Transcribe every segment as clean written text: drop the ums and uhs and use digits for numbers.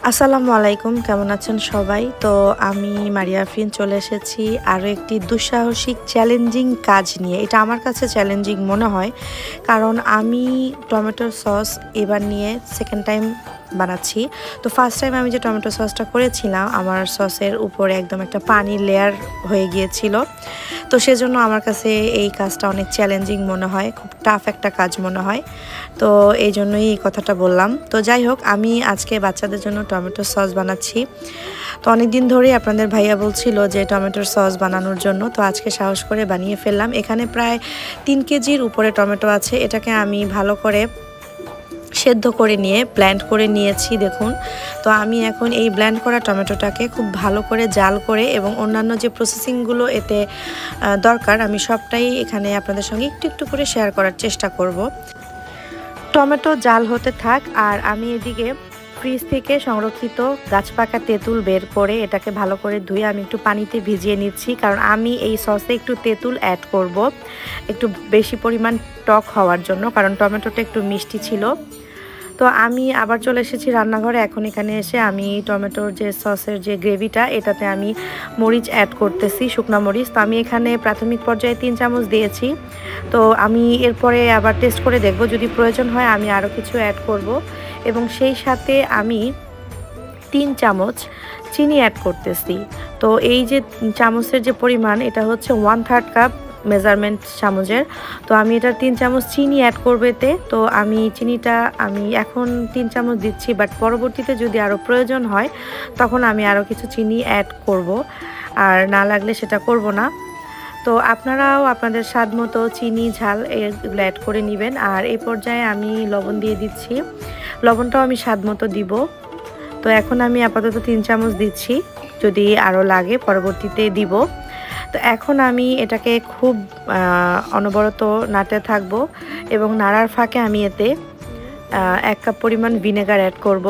আসসালামু আলাইকুম, কেমন আছেন সবাই? তো আমি মারিয়া আফরিন চলে এসেছি আরও একটি দুঃসাহসিক চ্যালেঞ্জিং কাজ নিয়ে। এটা আমার কাছে চ্যালেঞ্জিং মনে হয়, কারণ আমি টমেটো সস এবার নিয়ে সেকেন্ড টাইম বানাচ্ছি। তো ফার্স্ট টাইম আমি যে টমেটো সসটা করেছিলাম, আমার সসের উপরে একদম একটা পানির লেয়ার হয়ে গিয়েছিল। তো সেজন্য আমার কাছে এই কাজটা অনেক চ্যালেঞ্জিং মনে হয়, খুব টাফ একটা কাজ মনে হয়। তো এই জন্যই এই কথাটা বললাম। তো যাই হোক, আমি আজকে বাচ্চাদের জন্য টমেটো সস বানাচ্ছি। তো অনেক দিন ধরেই আপনাদের ভাইয়া বলছিল যে টমেটোর সস বানানোর জন্য, তো আজকে সাহস করে বানিয়ে ফেললাম। এখানে প্রায় 3 কেজির উপরে টমেটো আছে। এটাকে আমি ভালো করে সেদ্ধ করে নিয়ে ব্লেন্ড করে নিয়েছি, দেখুন। তো আমি এখন এই ব্লেন্ড করা টমেটোটাকে খুব ভালো করে জাল করে এবং অন্যান্য যে প্রসেসিংগুলো এতে দরকার, আমি সবটাই এখানে আপনাদের সঙ্গে একটু একটু করে শেয়ার করার চেষ্টা করব। টমেটো জাল হতে থাক, আর আমি এদিকে ফ্রিজ থেকে সংরক্ষিত গাছপাকা তেঁতুল বের করে এটাকে ভালো করে ধুয়ে আমি একটু পানিতে ভিজিয়ে নিচ্ছি, কারণ আমি এই সসে একটু তেঁতুল অ্যাড করব একটু বেশি পরিমাণ টক হওয়ার জন্য, কারণ টমেটোটা একটু মিষ্টি ছিল। তো আমি আবার চলে এসেছি রান্নাঘরে। এখন এখানে এসে আমি টমেটোর যে সসের যে গ্রেভিটা, এটাতে আমি মরিচ অ্যাড করতেছি, শুকনো মরিচ। তো আমি এখানে প্রাথমিক পর্যায়ে 3 চামচ দিয়েছি। তো আমি এরপরে আবার টেস্ট করে দেখব, যদি প্রয়োজন হয় আমি আরও কিছু অ্যাড করব। এবং সেই সাথে আমি 3 চামচ চিনি অ্যাড করতেছি। তো এই যে চামচের যে পরিমাণ, এটা হচ্ছে 1/3 কাপ মেজারমেন্ট চামচের। তো আমি এটা 3 চামচ চিনি অ্যাড করব এতে। তো আমি চিনিটা এখন 3 চামচ দিচ্ছি, বাট পরবর্তীতে যদি আরও প্রয়োজন হয় তখন আমি আরও কিছু চিনি অ্যাড করব, আর না লাগলে সেটা করব না। তো আপনারাও আপনাদের স্বাদ মতো চিনি, ঝাল এগুলো অ্যাড করে নেবেন। আর এই পর্যায়ে আমি লবণ দিয়ে দিচ্ছি। লবণটাও আমি স্বাদ মতো দিব। তো এখন আমি আপাতত 3 চামচ দিচ্ছি, যদি আরও লাগে পরবর্তীতে দিব। তো এখন আমি এটাকে খুব অনবরত নাড়তে থাকবো, এবং নাড়ার ফাঁকে আমি এতে 1 কাপ পরিমাণ ভিনেগার অ্যাড করব।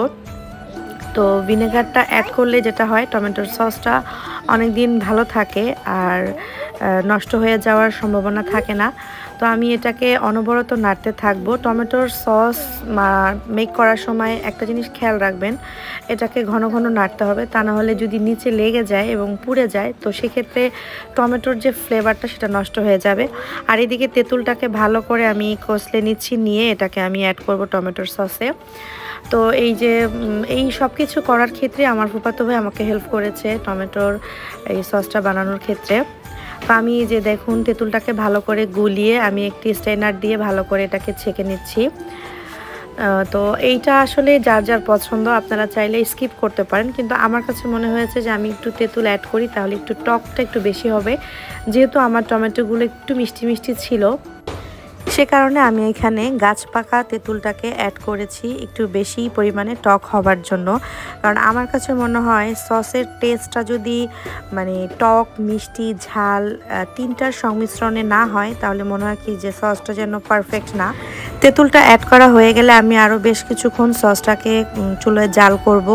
তো ভিনেগারটা অ্যাড করলে যেটা হয়, টমেটোর সসটা অনেক দিন ভালো থাকে আর নষ্ট হয়ে যাওয়ার সম্ভাবনা থাকে না। তো আমি এটাকে অনবরত নাড়তে থাকবো। টমেটোর সস মেক করার সময় একটা জিনিস খেয়াল রাখবেন, এটাকে ঘন ঘন নাড়তে হবে, তা না হলে যদি নিচে লেগে যায় এবং পুড়ে যায়, তো সেক্ষেত্রে টমেটোর যে ফ্লেভারটা সেটা নষ্ট হয়ে যাবে। আর এদিকে তেঁতুলটাকে ভালো করে আমি কষলে নিচ্ছি, নিয়ে এটাকে আমি অ্যাড করব টমেটোর সসে। তো এই সব কিছু করার ক্ষেত্রে আমার ফুফাতো ভাই আমাকে হেল্প করেছে টমেটোর এই সসটা বানানোর ক্ষেত্রে। তো আমি যে দেখুন, তেঁতুলটাকে ভালো করে গুলিয়ে আমি একটি স্ট্রেনার দিয়ে ভালো করে এটাকে ছেঁকে নিচ্ছি। তো এইটা আসলে যার যার পছন্দ, আপনারা চাইলে স্কিপ করতে পারেন, কিন্তু আমার কাছে মনে হয়েছে যে আমি একটু তেঁতুল অ্যাড করি তাহলে একটু টকটা একটু বেশি হবে, যেহেতু আমার টমেটোগুলো একটু মিষ্টি মিষ্টি ছিল। সে কারণে আমি এখানে গাছ পাকা তেঁতুলটাকে অ্যাড করেছি একটু বেশি পরিমাণে টক হবার জন্য। কারণ আমার কাছে মনে হয় সসের টেস্টটা যদি টক, মিষ্টি, ঝাল তিনটার সংমিশ্রণে না হয়, তাহলে মনে হয় কি যে সসটা যেন পারফেক্ট না। তেঁতুলটা অ্যাড করা হয়ে গেলে আমি আরও বেশ কিছুক্ষণ সসটাকে চুলায় জাল করব।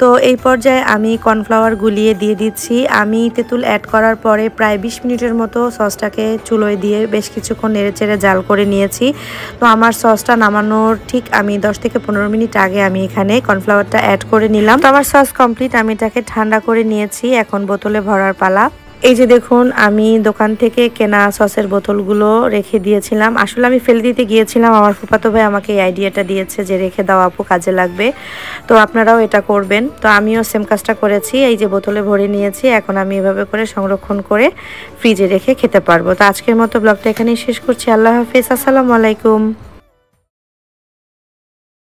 তো এই পর্যায়ে আমি কর্নফ্লাওয়ার গুলিয়ে দিয়ে দিচ্ছি। আমি তেঁতুল অ্যাড করার পরে প্রায় 20 মিনিটের মতো সসটাকে চুলোয় দিয়ে বেশ কিছুক্ষণ নেড়েচেড়ে জাল করে নিয়েছি। তো আমার সসটা নামানোর ঠিক আমি 10 থেকে 15 মিনিট আগে আমি এখানে কর্নফ্লাওয়ারটা অ্যাড করে নিলাম। তো আমার সস কমপ্লিট, আমি এটাকে ঠান্ডা করে নিয়েছি। এখন বোতলে ভরার পালা। এই যে দেখুন, আমি দোকান থেকে কেনা সসের বোতলগুলো রেখে দিয়েছিলাম। আসলে আমি ফেলে দিতে গিয়েছিলাম, আমার ফুফাতো ভাই আমাকে এই আইডিয়াটা দিয়েছে যে রেখে দাও আপু, কাজে লাগবে। তো আপনারাও এটা করবেন। তো আমিও সেম কাজটা করেছি, এই যে বোতলে ভরে নিয়েছি। এখন আমি এভাবে করে সংরক্ষণ করে ফ্রিজে রেখে খেতে পারবো। তো আজকের মতো ব্লগটা এখানেই শেষ করছি। আল্লাহ হাফেজ, আসসালামু আলাইকুম।